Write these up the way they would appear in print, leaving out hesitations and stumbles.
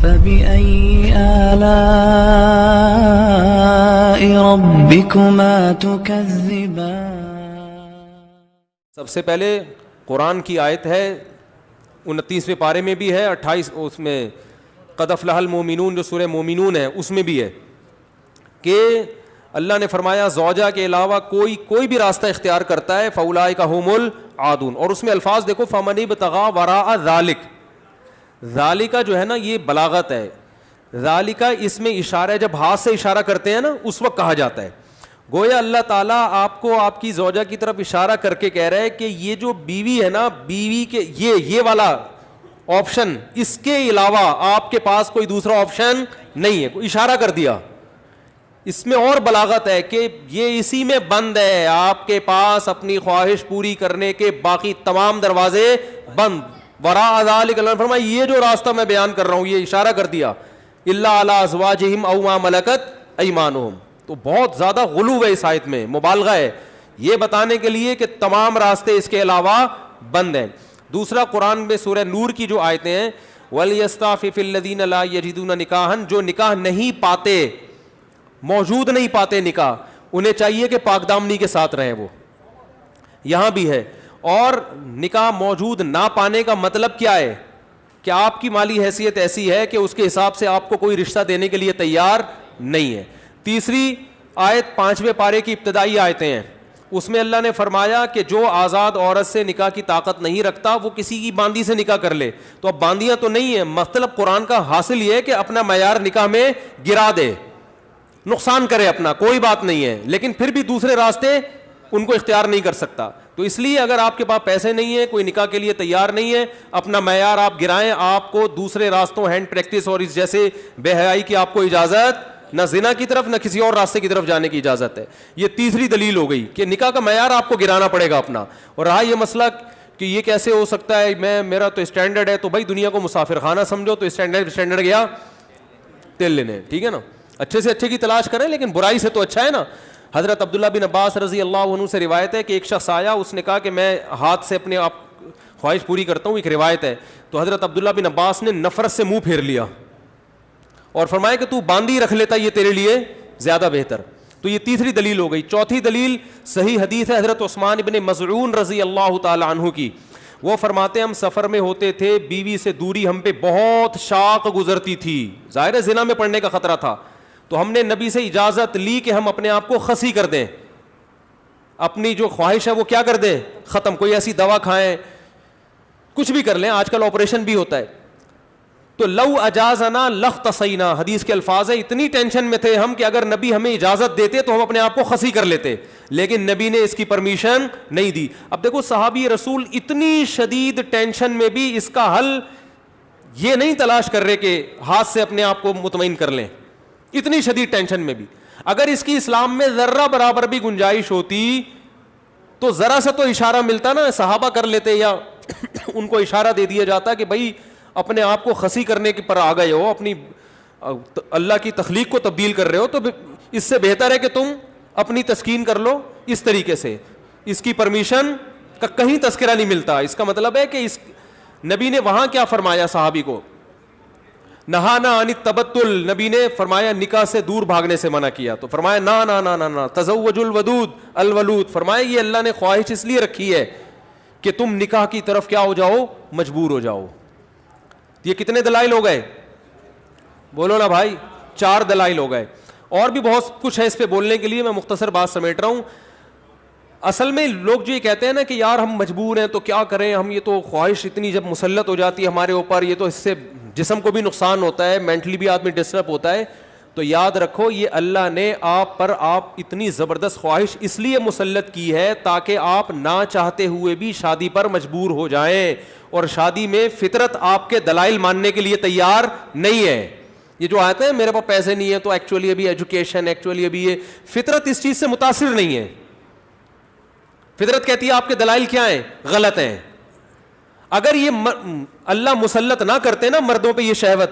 فبأي آلاء ربكما تكذبان. سب سے پہلے قرآن کی آیت ہے 29ویں پارے میں بھی ہے 28 اس میں قد افلح المؤمنون جو سورہ مومنون ہے اس میں بھی ہے کہ اللہ نے فرمایا زوجہ کے علاوہ کوئی بھی راستہ اختیار کرتا ہے فاولئک هم العادون. اور اس میں الفاظ دیکھو فمن ابتغى وراء ذلک. ذالک جو ہے نا یہ بلاغت ہے. ذالک اس میں اشارہ ہے, جب ہاتھ سے اشارہ کرتے ہیں نا اس وقت کہا جاتا ہے. گویا اللہ تعالیٰ آپ کو آپ کی زوجہ کی طرف اشارہ کر کے کہہ رہا ہے کہ یہ جو بیوی ہے نا, بیوی کے یہ والا آپشن, اس کے علاوہ آپ کے پاس کوئی دوسرا آپشن نہیں ہے. اشارہ کر دیا. اس میں اور بلاغت ہے کہ یہ اسی میں بند ہے, آپ کے پاس اپنی خواہش پوری کرنے کے باقی تمام دروازے بند. وراء ذلک اللہ نے فرمایا یہ جو راستہ میں بیان کر رہا ہوں, یہ اشارہ کر دیا الا علی ازواجہم او ما ملکت ایمانہم. تو بہت زیادہ غلو ہے اس آیت میں, مبالغہ ہے یہ بتانے کے لیے کہ تمام راستے اس کے علاوہ بند ہیں. دوسرا قرآن میں سورہ نور کی جو آیتیں ہیں وَلْيَسْتَعْفِفِ الَّذِينَ لَا يَجِدُونَ نِكَاحًا, جو نکاح نہیں پاتے, موجود نہیں پاتے نکاح, انہیں چاہیے کہ پاک دامنی کے ساتھ رہیں. وہ یہاں بھی ہے. اور نکاح موجود نہ پانے کا مطلب کیا ہے کہ آپ کی مالی حیثیت ایسی ہے کہ اس کے حساب سے آپ کو کوئی رشتہ دینے کے لیے تیار نہیں ہے. تیسری آیت 5ویں پارے کی ابتدائی آیتیں ہیں, اس میں اللہ نے فرمایا کہ جو آزاد عورت سے نکاح کی طاقت نہیں رکھتا وہ کسی کی باندی سے نکاح کر لے. تو اب باندیاں تو نہیں ہیں, مطلب قرآن کا حاصل یہ ہے کہ اپنا معیار نکاح میں گرا دے, نقصان کرے اپنا, کوئی بات نہیں ہے, لیکن پھر بھی دوسرے راستے ان کو اختیار نہیں کر سکتا. تو اس لیے اگر آپ کے پاس پیسے نہیں ہیں, کوئی نکاح کے لیے تیار نہیں ہے, اپنا معیار آپ گرائیں, آپ کو دوسرے راستوں ہینڈ پریکٹس اور اس جیسے بے حیائی کی آپ کو اجازت, نہ زنا کی طرف نہ کسی اور راستے کی طرف جانے کی اجازت ہے. یہ تیسری دلیل ہو گئی کہ نکاح کا معیار آپ کو گرانا پڑے گا اپنا. اور رہا یہ مسئلہ کہ یہ کیسے ہو سکتا ہے, میرا تو اسٹینڈرڈ ہے, تو بھائی دنیا کو مسافر خانہ سمجھو, تو اسٹینڈرڈ گیا تیل لینے, ٹھیک ہے نا, اچھے سے اچھے کی تلاش کریں لیکن برائی سے تو اچھا ہے نا. حضرت عبداللہ بن عباس رضی اللہ عنہ سے روایت ہے کہ ایک شخص آیا, اس نے کہا کہ میں ہاتھ سے اپنے آپ خواہش پوری کرتا ہوں, ایک روایت ہے. تو حضرت عبداللہ بن عباس نے نفرت سے منہ پھیر لیا اور فرمایا کہ تو باندھی رکھ لیتا یہ تیرے لیے زیادہ بہتر. تو یہ تیسری دلیل ہو گئی. چوتھی دلیل صحیح حدیث ہے حضرت عثمان بن مظعون رضی اللہ تعالی عنہ کی. وہ فرماتے ہیں ہم سفر میں ہوتے تھے, بیوی سے دوری ہم پہ بہت شاق گزرتی تھی, ظاہر ہے زنا میں پڑنے کا خطرہ تھا. تو ہم نے نبی سے اجازت لی کہ ہم اپنے آپ کو خسی کر دیں, اپنی جو خواہش ہے وہ کیا کر دیں, ختم. کوئی ایسی دوا کھائیں, کچھ بھی کر لیں, آج کل آپریشن بھی ہوتا ہے. تو لو اجازنا لختصینا, حدیث کے الفاظ ہیں, اتنی ٹینشن میں تھے ہم کہ اگر نبی ہمیں اجازت دیتے تو ہم اپنے آپ کو خسی کر لیتے, لیکن نبی نے اس کی پرمیشن نہیں دی. اب دیکھو صحابی رسول اتنی شدید ٹینشن میں بھی اس کا حل یہ نہیں تلاش کر رہے کہ ہاتھ سے اپنے آپ کو مطمئن کر لیں, اتنی شدید ٹینشن میں بھی. اگر اس کی اسلام میں ذرہ برابر بھی گنجائش ہوتی تو ذرا سا تو اشارہ ملتا نا, صحابہ کر لیتے یا ان کو اشارہ دے دیا جاتا کہ بھائی اپنے آپ کو خسی کرنے کے پر آ گئے ہو, اپنی اللہ کی تخلیق کو تبدیل کر رہے ہو, تو اس سے بہتر ہے کہ تم اپنی تسکین کر لو اس طریقے سے. اس کی پرمیشن کا کہیں تذکرہ نہیں ملتا. اس کا مطلب ہے کہ اس نبی نے وہاں کیا فرمایا صحابی کو, نہانا عن التبتل, نبی نے فرمایا نکاح سے دور بھاگنے سے منع کیا. تو فرمایا نا نا نا نا نا تزوج الودود الولود, فرمایا یہ اللہ نے خواہش اس لیے رکھی ہے کہ تم نکاح کی طرف کیا ہو جاؤ, مجبور ہو جاؤ. یہ کتنے دلائل ہو گئے, بولو نا بھائی, 4 دلائل ہو گئے. اور بھی بہت کچھ ہے اس پہ بولنے کے لیے, میں مختصر بات سمیٹ رہا ہوں. اصل میں لوگ جو یہ کہتے ہیں نا کہ یار ہم مجبور ہیں تو کیا کریں ہم, یہ تو خواہش اتنی جب مسلط ہو جاتی ہے ہمارے اوپر, یہ تو اس سے جسم کو بھی نقصان ہوتا ہے, مینٹلی بھی آدمی ڈسٹرب ہوتا ہے. تو یاد رکھو یہ اللہ نے آپ پر اتنی زبردست خواہش اس لیے مسلط کی ہے تاکہ آپ نہ چاہتے ہوئے بھی شادی پر مجبور ہو جائیں, اور شادی میں فطرت آپ کے دلائل ماننے کے لیے تیار نہیں ہے. یہ جو آتے ہیں میرے پاس پیسے نہیں ہے تو ایکچولی ابھی ایجوکیشن, ایکچولی ابھی یہ, فطرت اس چیز سے متاثر نہیں ہے. فطرت کہتی ہے آپ کے دلائل کیا ہیں, غلط ہیں. اگر یہ اللہ مسلط نہ کرتے نا مردوں پہ یہ شہوت,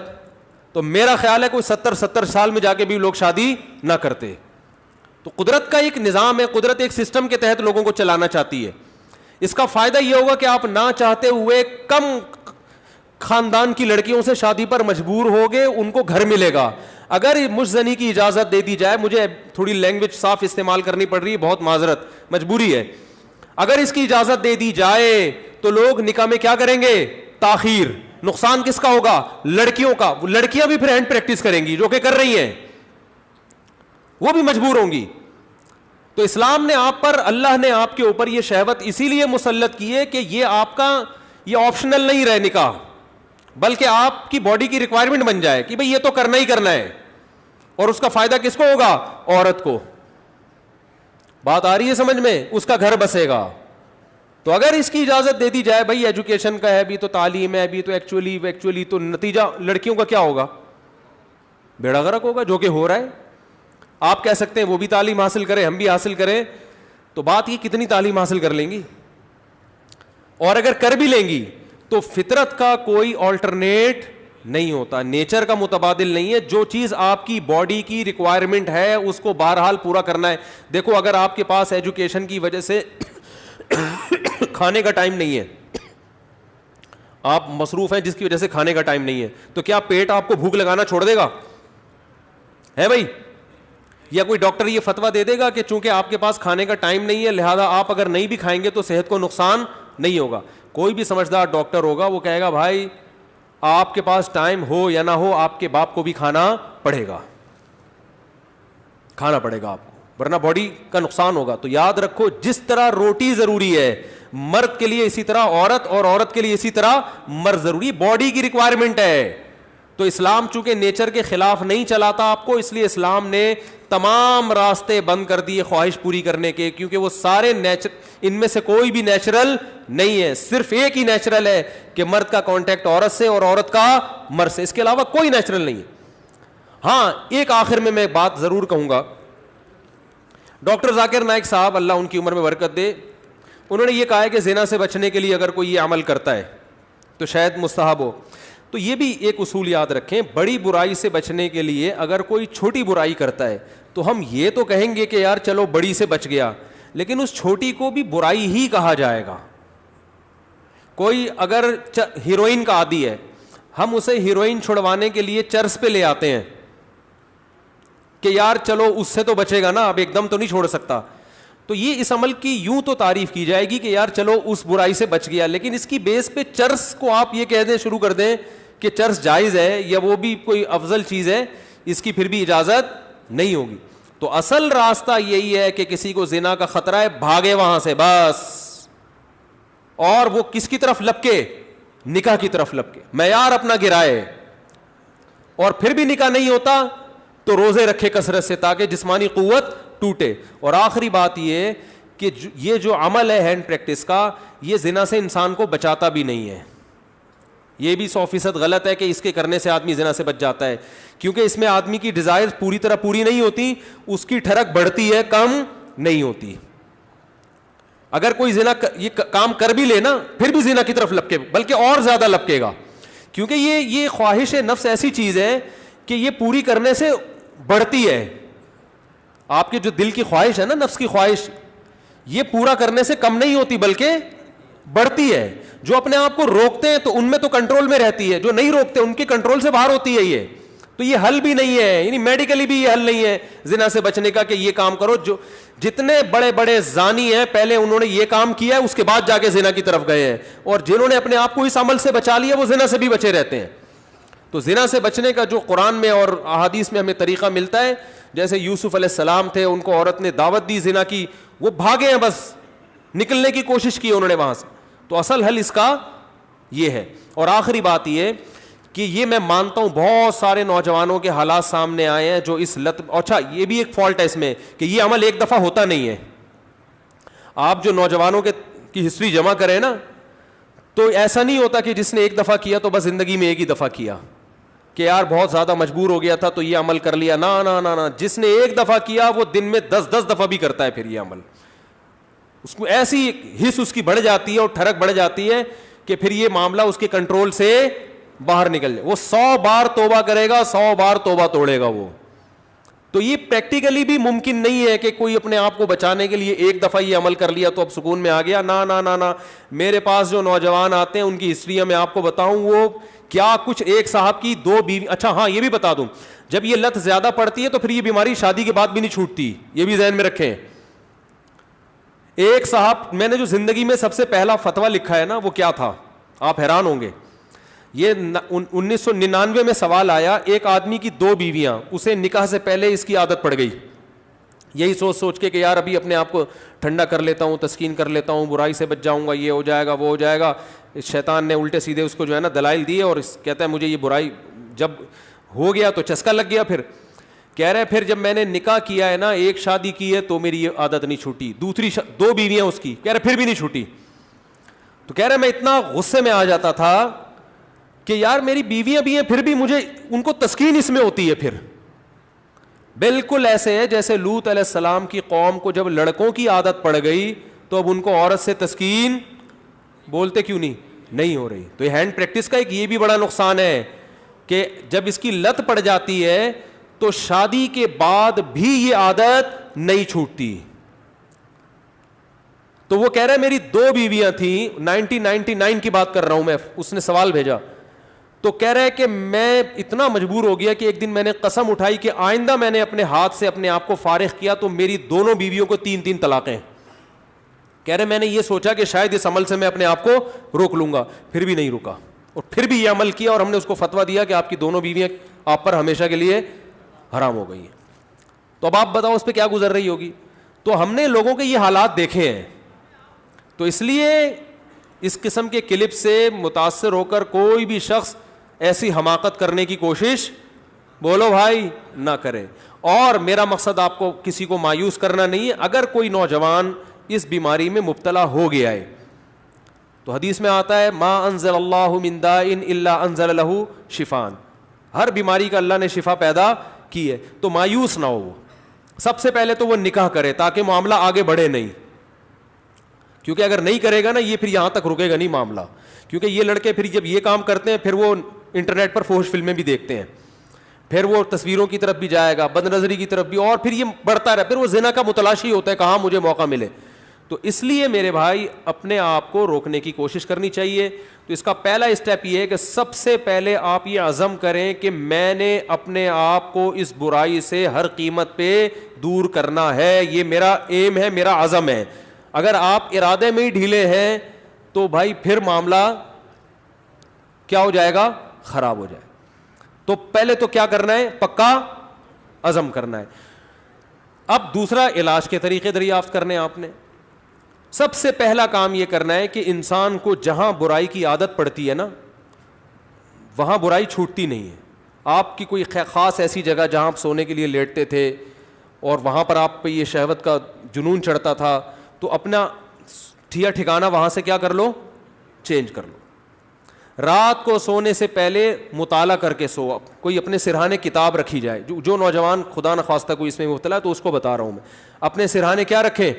تو میرا خیال ہے کوئی 70 سال میں جا کے بھی لوگ شادی نہ کرتے. تو قدرت کا ایک نظام ہے, قدرت ایک سسٹم کے تحت لوگوں کو چلانا چاہتی ہے. اس کا فائدہ یہ ہوگا کہ آپ نہ چاہتے ہوئے خاندان کی لڑکیوں سے شادی پر مجبور ہوگے, ان کو گھر ملے گا. اگر مجزنی کی اجازت دے دی جائے, مجھے تھوڑی لینگویج صاف استعمال کرنی پڑ رہی ہے, بہت معذرت, مجبوری ہے, اگر اس کی اجازت دے دی جائے تو لوگ نکاح میں کیا کریں گے؟ تاخیر. نقصان کس کا ہوگا؟ لڑکیوں کا. لڑکیاں بھی پھر ہینڈ پریکٹس کریں گی, جو کہ کر رہی ہیں, وہ بھی مجبور ہوں گی. تو اسلام نے آپ پر, اللہ نے آپ کے اوپر یہ شہوت اسی لیے مسلط کی ہے کہ یہ آپ کا یہ آپشنل نہیں رہے نکاح, بلکہ آپ کی باڈی کی ریکوائرمنٹ بن جائے کہ بھئی یہ تو کرنا ہی کرنا ہے. اور اس کا فائدہ کس کو ہوگا؟ عورت کو. بات آ رہی ہے سمجھ میں؟ اس کا گھر بسے گا. تو اگر اس کی اجازت دے دی جائے, بھئی ایجوکیشن کا ہے, ابھی تو تعلیم ہے, ابھی تو ایکچولی تو نتیجہ لڑکیوں کا کیا ہوگا؟ بیڑا غرق ہوگا, جو کہ ہو رہا ہے. آپ کہہ سکتے ہیں وہ بھی تعلیم حاصل کریں, ہم بھی حاصل کریں, تو بات یہ کتنی تعلیم حاصل کر لیں گی؟ اور اگر کر بھی لیں گی تو فطرت کا کوئی آلٹرنیٹ نہیں ہوتا, نیچر کا متبادل نہیں ہے. جو چیز آپ کی باڈی کی ریکوائرمنٹ ہے اس کو بہرحال پورا کرنا ہے. دیکھو, اگر آپ کے پاس ایجوکیشن کی وجہ سے کھانے کا ٹائم نہیں ہے, آپ مصروف ہیں جس کی وجہ سے کھانے کا ٹائم نہیں ہے, تو کیا پیٹ آپ کو بھوک لگانا چھوڑ دے گا؟ ہے بھائی؟ یا کوئی ڈاکٹر یہ فتویٰ دے دے گا کہ چونکہ آپ کے پاس کھانے کا ٹائم نہیں ہے لہذا آپ اگر نہیں بھی کھائیں گے تو صحت کو نقصان نہیں ہوگا؟ کوئی بھی سمجھدار ڈاکٹر ہوگا وہ کہے گا بھائی آپ کے پاس ٹائم ہو یا نہ ہو, آپ کے باپ کو بھی کھانا پڑے گا آپ کو, ورنہ باڈی کا نقصان ہوگا. تو یاد رکھو, جس طرح روٹی ضروری ہے مرد کے لیے, اسی طرح عورت, اور عورت کے لیے اسی طرح مرد ضروری, باڈی کی ریکوائرمنٹ ہے. تو اسلام چونکہ نیچر کے خلاف نہیں چلاتا آپ کو, اس لیے اسلام نے تمام راستے بند کر دیے خواہش پوری کرنے کے, کیونکہ وہ سارے ان میں سے کوئی بھی نیچرل نہیں ہے. صرف ایک ہی نیچرل ہے کہ مرد کا کانٹیکٹ عورت سے اور عورت کا مرد سے, اس کے علاوہ کوئی نیچرل نہیں ہے. ہاں, ایک آخر میں بات ضرور کہوں گا. ڈاکٹر ذاکر نائک صاحب, اللہ ان کی عمر میں برکت دے, انہوں نے یہ کہا ہے کہ زنا سے بچنے کے لیے اگر کوئی یہ عمل کرتا ہے تو شاید مستحب ہو. تو یہ بھی ایک اصول یاد رکھیں, بڑی برائی سے بچنے کے لیے اگر کوئی چھوٹی برائی کرتا ہے تو ہم یہ تو کہیں گے کہ یار چلو بڑی سے بچ گیا, لیکن اس چھوٹی کو بھی برائی ہی کہا جائے گا. کوئی اگر ہیروئن کا عادی ہے, ہم اسے ہیروئن چھڑوانے کے لیے چرس پہ لے آتے ہیں کہ یار چلو اس سے تو بچے گا نا, اب ایک دم تو نہیں چھوڑ سکتا. تو یہ اس عمل کی یوں تو تعریف کی جائے گی کہ یار چلو اس برائی سے بچ گیا, لیکن اس کی بیس پہ چرس کو آپ یہ کہہ دیں, شروع کر دیں کہ چرس جائز ہے یا وہ بھی کوئی افضل چیز ہے, اس کی پھر بھی اجازت نہیں ہوگی. تو اصل راستہ یہی ہے کہ کسی کو زنا کا خطرہ ہے, بھاگے وہاں سے بس, اور وہ کس کی طرف لپکے؟ نکاح کی طرف لپکے, معیار اپنا گرائے. اور پھر بھی نکاح نہیں ہوتا تو روزے رکھے کثرت سے تاکہ جسمانی قوت ٹوٹے. اور آخری بات یہ کہ یہ جو عمل ہے ہینڈ پریکٹس کا, یہ زنا سے انسان کو بچاتا بھی نہیں ہے. یہ بھی 100% غلط ہے کہ اس کے کرنے سے آدمی زنا سے بچ جاتا ہے, کیونکہ اس میں آدمی کی ڈیزائر پوری طرح پوری نہیں ہوتی, اس کی ٹھڑک بڑھتی ہے, کم نہیں ہوتی. اگر کوئی زنا یہ کام کر بھی لے نا, پھر بھی زنا کی طرف لپکے, بلکہ اور زیادہ لپکے گا, کیونکہ یہ خواہش نفس ایسی چیز ہے کہ یہ پوری کرنے سے بڑھتی ہے. آپ کے جو دل کی خواہش ہے نا, نفس کی خواہش, یہ پورا کرنے سے کم نہیں ہوتی بلکہ بڑھتی ہے. جو اپنے آپ کو روکتے ہیں تو ان میں تو کنٹرول میں رہتی ہے, جو نہیں روکتے ان کے کنٹرول سے باہر ہوتی ہے. یہ تو یہ حل بھی نہیں ہے, یعنی میڈیکلی بھی یہ حل نہیں ہے زنا سے بچنے کا کہ یہ کام کرو. جو جتنے بڑے بڑے زانی ہیں پہلے انہوں نے یہ کام کیا ہے, اس کے بعد جا کے زنا کی طرف گئے ہیں, اور جنہوں نے اپنے آپ کو اس عمل سے بچا لیا وہ زنا سے بھی بچے رہتے ہیں. تو زنا سے بچنے کا جو قرآن میں اور احادیث میں ہمیں طریقہ ملتا ہے, جیسے یوسف علیہ السلام تھے, ان کو عورت نے دعوت دی زنا کی, وہ بھاگے ہیں, بس نکلنے کی کوشش کی انہوں نے وہاں سے. تو اصل حل اس کا یہ ہے. اور آخری بات یہ کہ یہ میں مانتا ہوں بہت سارے نوجوانوں کے حالات سامنے آئے ہیں جو اس لت, اچھا یہ بھی ایک فالٹ ہے اس میں کہ یہ عمل ایک دفعہ ہوتا نہیں ہے. آپ جو نوجوانوں کی ہسٹری جمع کریں نا, تو ایسا نہیں ہوتا کہ جس نے ایک دفعہ کیا تو بس زندگی میں ایک ہی دفعہ کیا کہ یار بہت زیادہ مجبور ہو گیا تھا تو یہ عمل کر لیا. نا نا نا نا, جس نے ایک دفعہ کیا وہ دن میں 10 دفعہ بھی کرتا ہے پھر یہ عمل. اس کو ایسی حص اس کی بڑھ جاتی ہے اور ٹھڑک بڑھ جاتی ہے کہ پھر یہ معاملہ اس کے کنٹرول سے باہر نکل جائے. وہ 100 بار توبہ کرے گا, 100 بار توبہ توڑے گا وہ. تو یہ پریکٹیکلی بھی ممکن نہیں ہے کہ کوئی اپنے آپ کو بچانے کے لیے ایک دفعہ یہ عمل کر لیا تو اب سکون میں آ گیا. نا نا نا نا, میرے پاس جو نوجوان آتے ہیں ان کی ہسٹری میں آپ کو بتاؤں وہ کیا کچھ. ایک صاحب کی 2 بیوی, اچھا ہاں یہ بھی بتا دوں, جب یہ لت زیادہ پڑتی ہے تو پھر یہ بیماری شادی کے بعد بھی نہیں چھوٹتی, یہ بھی ذہن میں رکھیں. ایک صاحب, میں نے جو زندگی میں سب سے پہلا فتویٰ لکھا ہے نا وہ کیا تھا, آپ حیران ہوں گے. یہ 1999 میں سوال آیا, ایک آدمی کی 2 بیویاں, اسے نکاح سے پہلے اس کی عادت پڑ گئی, یہی سوچ کے کہ یار ابھی اپنے آپ کو ٹھنڈا کر لیتا ہوں, تسکین کر لیتا ہوں, برائی سے بچ جاؤں گا, یہ ہو جائے گا وہ ہو جائے گا. شیطان نے الٹے سیدھے اس کو جو ہے نا دلائل دیے اور کہتا ہے مجھے یہ برائی جب ہو گیا تو چسکا لگ گیا. پھر کہہ رہے پھر جب میں نے نکاح کیا ہے نا, ایک شادی کی ہے تو میری یہ عادت نہیں چھوٹی, دوسری 2 بیویاں اس کی, کہہ رہے پھر بھی نہیں چھوٹی. تو کہہ رہے میں اتنا غصے میں آ جاتا تھا کہ یار میری بیویاں بھی ہیں پھر بھی مجھے ان کو تسکین اس میں ہوتی ہے. پھر بالکل ایسے ہے جیسے لوط علیہ السلام کی قوم کو جب لڑکوں کی عادت پڑ گئی تو اب ان کو عورت سے تسکین بولتے کیوں نہیں ہو رہی. تو یہ ہینڈ پریکٹس کا ایک یہ بھی بڑا نقصان ہے کہ جب اس کی لت پڑ جاتی ہے تو شادی کے بعد بھی یہ عادت نہیں چھوٹتی. تو وہ کہہ رہا ہے میری 2 بیویاں تھیں, 1999 کی بات کر رہا ہوں میں, اس نے سوال بھیجا. تو کہہ رہا ہے کہ میں اتنا مجبور ہو گیا کہ ایک دن میں نے قسم اٹھائی کہ آئندہ میں نے اپنے ہاتھ سے اپنے آپ کو فارغ کیا تو میری دونوں بیویوں کو 3 طلاقیں. کہہ رہے میں نے یہ سوچا کہ شاید اس عمل سے میں اپنے آپ کو روک لوں گا, پھر بھی نہیں رکا, اور پھر بھی یہ عمل کیا اور ہم نے اس کو فتویٰ دیا کہ آپ کی دونوں بیویاں آپ پر ہمیشہ کے لیے حرام ہو گئی ہیں. تو اب آپ بتاؤ اس پہ کیا گزر رہی ہوگی. تو ہم نے لوگوں کے یہ حالات دیکھے ہیں, تو اس لیے اس قسم کے کلپ سے متاثر ہو کر کوئی بھی شخص ایسی حماقت کرنے کی کوشش بولو بھائی نہ کرے. اور میرا مقصد آپ کو کسی کو مایوس کرنا نہیں ہے. اگر کوئی نوجوان اس بیماری میں مبتلا ہو گیا ہے تو حدیث میں آتا ہے ما انزل اللہ من داء الا انزل له شفاء, ہر بیماری کا اللہ نے شفا پیدا کی ہے. تو مایوس نہ ہو. وہ سب سے پہلے تو وہ نکاح کرے تاکہ معاملہ آگے بڑھے نہیں, کیونکہ اگر نہیں کرے گا نا یہ پھر یہاں تک رکے گا نہیں معاملہ. کیونکہ یہ لڑکے پھر جب یہ کام کرتے ہیں پھر وہ انٹرنیٹ پر فحش فلمیں بھی دیکھتے ہیں, پھر وہ تصویروں کی طرف بھی جائے گا, بد نظری کی طرف بھی, اور پھر یہ بڑھتا رہے, پھر وہ زنا کا متلاشی ہوتا ہے کہاں مجھے موقع ملے. تو اس لیے میرے بھائی اپنے آپ کو روکنے کی کوشش کرنی چاہیے. تو اس کا پہلا اسٹیپ یہ ہے کہ سب سے پہلے آپ یہ عزم کریں کہ میں نے اپنے آپ کو اس برائی سے ہر قیمت پہ دور کرنا ہے. یہ میرا ایم ہے, میرا عزم ہے. اگر آپ ارادے میں ہی ڈھیلے ہیں تو بھائی پھر معاملہ کیا ہو جائے گا, خراب ہو جائے. تو پہلے تو کیا کرنا ہے, پکا عزم کرنا ہے. اب دوسرا علاج کے طریقے دریافت کرنے آپ نے. سب سے پہلا کام یہ کرنا ہے کہ انسان کو جہاں برائی کی عادت پڑتی ہے نا وہاں برائی چھوٹتی نہیں ہے. آپ کی کوئی خاص ایسی جگہ جہاں آپ سونے کے لیے لیٹتے تھے اور وہاں پر آپ پہ یہ شہوت کا جنون چڑھتا تھا تو اپنا ٹھکانہ وہاں سے کیا کر لو, چینج کر لو. رات کو سونے سے پہلے مطالعہ کر کے سو. کوئی اپنے سرہانے کتاب رکھی جائے. جو نوجوان خدا نخواستہ کوئی اس میں مبتلا ہے تو اس کو بتا رہا ہوں میں, اپنے سرہانے کیا رکھیں,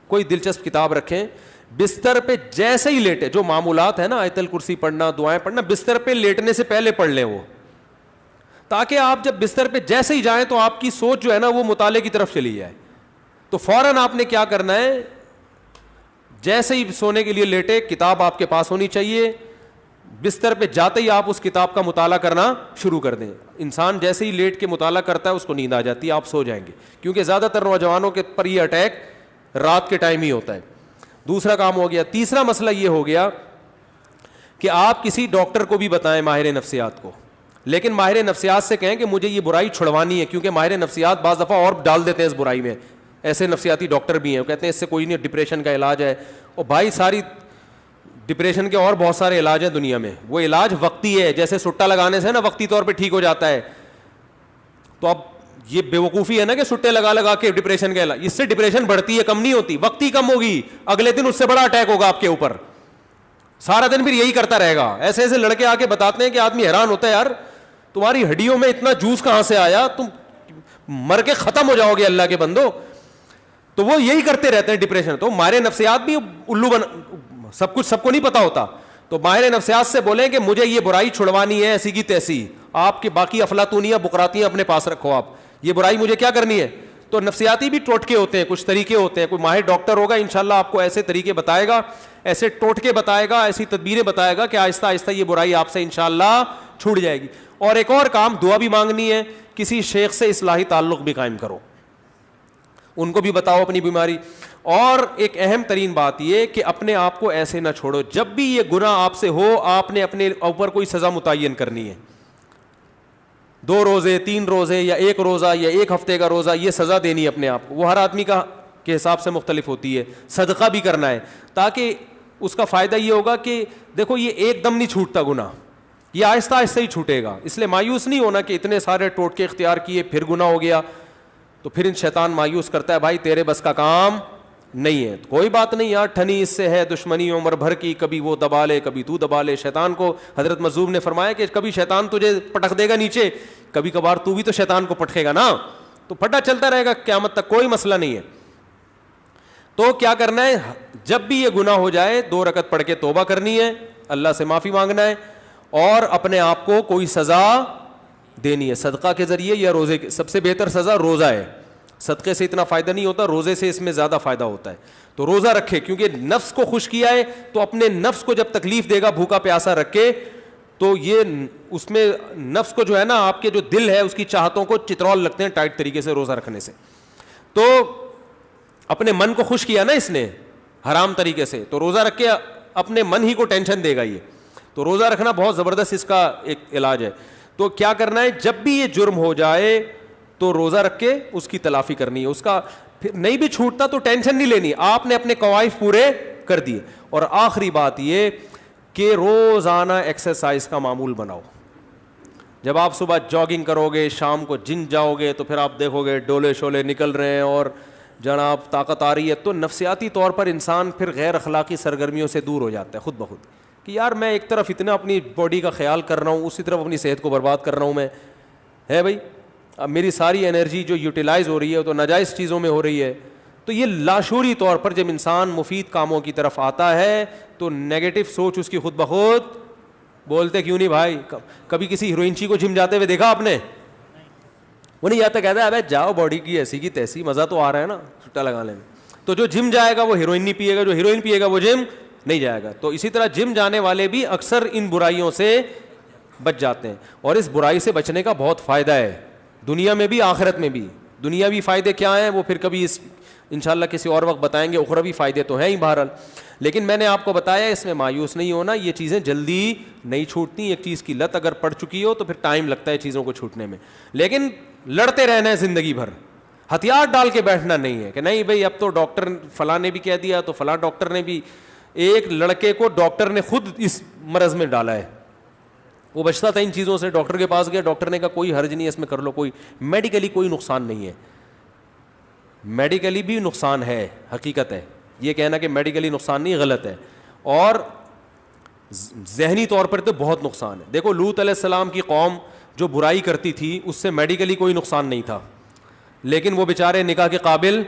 کوئی دلچسپ کتاب رکھیں. بستر پہ جیسے ہی لیٹے, جو معمولات ہیں نا آیت الکرسی پڑھنا, دعائیں پڑھنا, بستر پہ لیٹنے سے پہلے پڑھ لیں وہ, تاکہ آپ جب بستر پہ جیسے ہی جائیں تو آپ کی سوچ جو ہے نا وہ مطالعے کی طرف چلی جائے. تو فوراً آپ نے کیا کرنا ہے, جیسے ہی سونے کے لیے لیٹے کتاب آپ کے پاس ہونی چاہیے. بستر پہ جاتے ہی آپ اس کتاب کا مطالعہ کرنا شروع کر دیں. انسان جیسے ہی لیٹ کے مطالعہ کرتا ہے اس کو نیند آ جاتی ہے, آپ سو جائیں گے, کیونکہ زیادہ تر نوجوانوں کے پر یہ اٹیک رات کے ٹائم ہی ہوتا ہے. دوسرا کام ہو گیا. تیسرا مسئلہ یہ ہو گیا کہ آپ کسی ڈاکٹر کو بھی بتائیں, ماہر نفسیات کو, لیکن ماہر نفسیات سے کہیں کہ مجھے یہ برائی چھڑوانی ہے, کیونکہ ماہر نفسیات بعض دفعہ اور ڈال دیتے ہیں اس برائی میں. ایسے نفسیاتی ڈاکٹر بھی ہیں, وہ کہتے ہیں اس سے کوئی نہیں, ڈپریشن کا علاج ہے. اور بھائی ساری ڈپریشن کے اور بہت سارے علاج ہیں دنیا میں, وہ علاج وقتی ہے, جیسے سٹا لگانے سے نا وقتی طور پہ ٹھیک ہو جاتا ہے. تو اب یہ بیوقوفی ہے نا کہ سٹے لگا کے ڈپریشن کا علاج, اس سے ڈپریشن بڑھتی ہے, کم نہیں ہوتی. وقتی کم ہوگی, اگلے دن اس سے بڑا اٹیک ہوگا آپ کے اوپر, سارا دن پھر یہی کرتا رہے گا. ایسے ایسے لڑکے آ کے بتاتے ہیں کہ آدمی حیران ہوتا ہے, یار تمہاری ہڈیوں میں اتنا جوس کہاں سے آیا, تم مر کے ختم ہو جاؤ گے اللہ کے بندو. تو وہ یہی کرتے رہتے ہیں ڈپریشن. تو ماہر نفسیات بھی الو سب کچھ سب کو نہیں پتا ہوتا. تو ماہر نفسیات سے بولیں کہ مجھے یہ برائی چھڑوانی ہے ایسی کی تیسی, آپ کے باقی افلاطونیاں بقراتیاں اپنے پاس رکھو آپ, یہ برائی مجھے کیا کرنی ہے. تو نفسیاتی بھی ٹوٹکے ہوتے ہیں, کچھ طریقے ہوتے ہیں. کوئی ماہر ڈاکٹر ہوگا انشاءاللہ آپ کو ایسے طریقے بتائے گا, ایسے ٹوٹکے بتائے گا, ایسی تدبیریں بتائے گا کہ آہستہ آہستہ یہ برائی آپ سے انشاءاللہ چھوٹ جائے گی. اور ایک اور کام, دعا بھی مانگنی ہے, کسی شیخ سے اصلاحی تعلق بھی قائم کرو, ان کو بھی بتاؤ اپنی بیماری. اور ایک اہم ترین بات یہ کہ اپنے آپ کو ایسے نہ چھوڑو, جب بھی یہ گناہ آپ سے ہو آپ نے اپنے اوپر کوئی سزا متعین کرنی ہے. 2 روزے, 3 روزے, یا 1 روزہ, یا 1 ہفتے کا روزہ, یہ سزا دینی ہے اپنے آپ کو. وہ ہر آدمی کا کے حساب سے مختلف ہوتی ہے. صدقہ بھی کرنا ہے, تاکہ اس کا فائدہ یہ ہوگا کہ دیکھو یہ ایک دم نہیں چھوٹتا گناہ, یہ آہستہ آہستہ ہی چھوٹے گا. اس لیے مایوس نہیں ہونا کہ اتنے سارے ٹوٹکے اختیار کیے پھر گناہ ہو گیا, تو پھر شیطان مایوس کرتا ہے, بھائی تیرے بس کا کام نہیں ہے. کوئی بات نہیں یار, ٹھنی اس سے ہے دشمنی عمر بھر کی, کبھی وہ دبا لے کبھی تو دبا لے. شیطان کو حضرت مظلوم نے فرمایا کہ کبھی شیطان تجھے پٹک دے گا نیچے, کبھی کبھار تو بھی تو شیطان کو پٹکے گا نا, تو پھٹا چلتا رہے گا قیامت تک, کوئی مسئلہ نہیں ہے. تو کیا کرنا ہے, جب بھی یہ گناہ ہو جائے 2 رکعت پڑھ کے توبہ کرنی ہے, اللہ سے معافی مانگنا ہے, اور اپنے آپ کو کوئی سزا دینی ہے صدقہ کے ذریعے یا روزے کے. سب سے بہتر سزا روزہ ہے, صدقے سے اتنا فائدہ نہیں ہوتا, روزے سے اس میں زیادہ فائدہ ہوتا ہے. تو روزہ رکھے, کیونکہ نفس کو خوش کیا ہے, تو اپنے نفس کو جب تکلیف دے گا بھوکا پیاسا رکھ کے, تو یہ اس میں نفس کو جو ہے نا, آپ کے جو دل ہے اس کی چاہتوں کو چترول لگتے ہیں ٹائٹ طریقے سے روزہ رکھنے سے. تو اپنے من کو خوش کیا نا اس نے حرام طریقے سے, تو روزہ رکھ کے اپنے من ہی کو ٹینشن دے گا یہ. تو روزہ رکھنا بہت زبردست اس کا ایک علاج ہے. تو کیا کرنا ہے, جب بھی یہ جرم ہو جائے تو روزہ رکھ کے اس کی تلافی کرنی ہے. اس کا پھر نہیں بھی چھوٹتا تو ٹینشن نہیں لینی, آپ نے اپنے قوائف پورے کر دیے. اور آخری بات یہ کہ روزانہ ایکسرسائز کا معمول بناؤ. جب آپ صبح جاگنگ کرو گے, شام کو جم جاؤ گے, تو پھر آپ دیکھو گے ڈولے شولے نکل رہے ہیں اور جناب طاقت آ رہی ہے, تو نفسیاتی طور پر انسان پھر غیر اخلاقی سرگرمیوں سے دور ہو جاتا ہے خود بخود, کہ یار میں ایک طرف اتنا اپنی باڈی کا خیال کر رہا ہوں, اسی طرف اپنی صحت کو برباد کر رہا ہوں میں, ہے بھائی. اب میری ساری انرجی جو یوٹیلائز ہو رہی ہے تو ناجائز چیزوں میں ہو رہی ہے. تو یہ لاشعوری طور پر جب انسان مفید کاموں کی طرف آتا ہے تو نیگیٹو سوچ اس کی خود بخود, بولتے کیوں نہیں بھائی, کبھی کسی ہیروئنچی کو جم جاتے ہوئے دیکھا آپ نے؟ وہ نہیں جاتا, کہتا ہے ابے جاؤ باڈی کی ایسی کی تیسی, مزہ تو آ رہا ہے نا چھٹا لگانے میں. تو جو جم جائے گا وہ ہیروئن نہیں پیے گا, جو ہیروئن پیے گا وہ جم نہیں جائے گا. تو اسی طرح جم جانے والے بھی اکثر ان برائیوں سے بچ جاتے ہیں, اور اس برائی سے بچنے کا بہت فائدہ ہے دنیا میں بھی آخرت میں بھی. دنیاوی فائدے کیا ہیں وہ پھر کبھی انشاءاللہ کسی اور وقت بتائیں گے, اخروی فائدے تو ہیں ہی بہرحال. لیکن میں نے آپ کو بتایا اس میں مایوس نہیں ہونا, یہ چیزیں جلدی نہیں چھوٹتی. ایک چیز کی لت اگر پڑ چکی ہو تو پھر ٹائم لگتا ہے چیزوں کو چھوٹنے میں, لیکن لڑتے رہنا ہے زندگی بھر. ہتھیار ڈال کے بیٹھنا نہیں ہے کہ نہیں بھائی اب تو ڈاکٹر فلاں نے بھی کہہ دیا تو فلاں ڈاکٹر نے بھی. ایک لڑکے کو ڈاکٹر نے خود اس مرض میں ڈالا ہے, وہ بچتا تھا ان چیزوں سے, ڈاکٹر کے پاس گیا, ڈاکٹر نے کہا کوئی حرج نہیں ہے اس میں کر لو, کوئی میڈیکلی کوئی نقصان نہیں ہے. میڈیکلی بھی نقصان ہے, حقیقت ہے, یہ کہنا کہ میڈیکلی نقصان نہیں غلط ہے, اور ذہنی طور پر تو بہت نقصان ہے. دیکھو لوط علیہ السلام کی قوم جو برائی کرتی تھی اس سے میڈیکلی کوئی نقصان نہیں تھا, لیکن وہ بیچارے نکاح کے قابل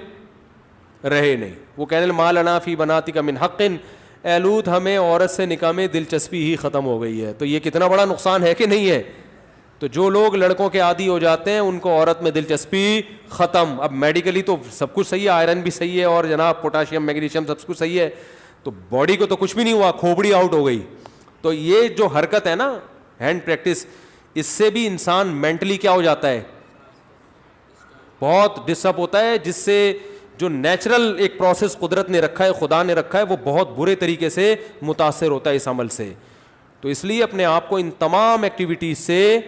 رہے نہیں. وہ کہنے ما لنا فی بناتک من حق, اے لوط ہمیں عورت سے نکاح میں دلچسپی ہی ختم ہو گئی ہے. تو یہ کتنا بڑا نقصان ہے کہ نہیں ہے. تو جو لوگ لڑکوں کے عادی ہو جاتے ہیں ان کو عورت میں دلچسپی ختم. اب میڈیکلی تو سب کچھ صحیح ہے, آئرن بھی صحیح ہے اور جناب پوٹاشیم میگنیشیم سب کچھ صحیح ہے, تو باڈی کو تو کچھ بھی نہیں ہوا, کھوپڑی آؤٹ ہو گئی. تو یہ جو حرکت ہے نا ہینڈ پریکٹس, اس سے بھی انسان مینٹلی کیا ہو جاتا ہے, بہت ڈسٹرب ہوتا ہے, جس سے جو نیچرل ایک پروسیس قدرت نے رکھا ہے, خدا نے رکھا ہے, وہ بہت برے طریقے سے متاثر ہوتا ہے اس عمل سے. تو اس لیے اپنے آپ کو ان تمام ایکٹیویٹیز سے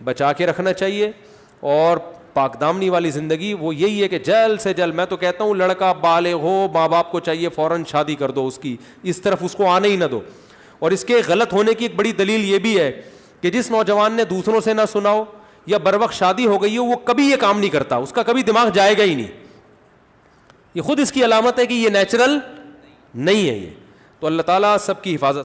بچا کے رکھنا چاہیے. اور پاک دامنی والی زندگی وہ یہی ہے کہ جلد سے جلد, میں تو کہتا ہوں لڑکا بالغ ہو, ماں باپ کو چاہیے فوراً شادی کر دو اس کی, اس طرف اس کو آنے ہی نہ دو. اور اس کے غلط ہونے کی ایک بڑی دلیل یہ بھی ہے کہ جس نوجوان نے دوسروں سے نہ سنا ہو یا بروقت شادی ہو گئی ہو, وہ کبھی یہ کام نہیں کرتا, اس کا کبھی دماغ جائے گا ہی نہیں. یہ خود اس کی علامت ہے کہ یہ نیچرل نہیں ہے یہ. تو اللہ تعالیٰ سب کی حفاظت